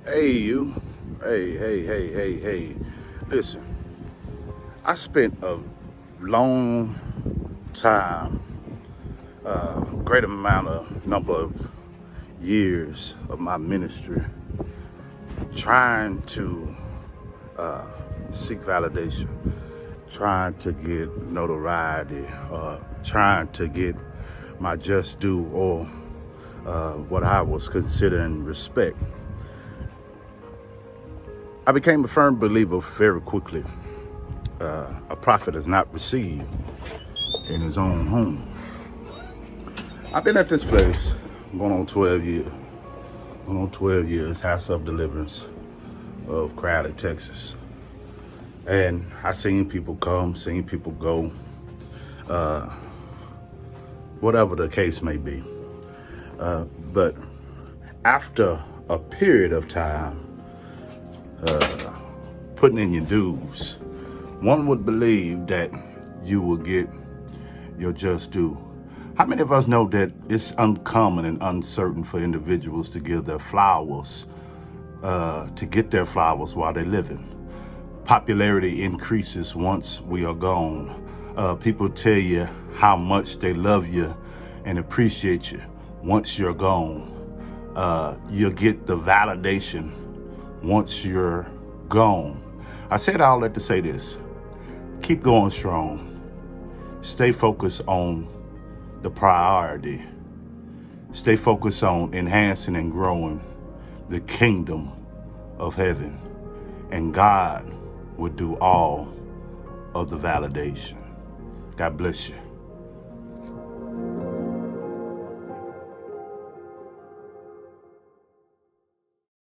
Hey, you. Hey. Listen, I spent a long time, great amount of number of years of my ministry trying to seek validation, trying to get notoriety, trying to get my just due or what I was considering respect. I became a firm believer very quickly. A prophet is not received in his own home. I've been at this place going on 12 years. Going on 12 years, House of Deliverance of Crowley, Texas. And I seen people come, seen people go, whatever the case may be. But after a period of time, putting in your dues, one would believe that you will get your just due. How many of us know that it's uncommon and uncertain for individuals to give their flowers, to get their flowers while they're living? Popularity increases once we are gone. People tell you how much they love you and appreciate you once you're gone. You'll get the validation once you're gone. I said all that to say this. Keep going strong. Stay focused on the priority. Stay focused on enhancing and growing the kingdom of heaven. And God will do all of the validation. God bless you.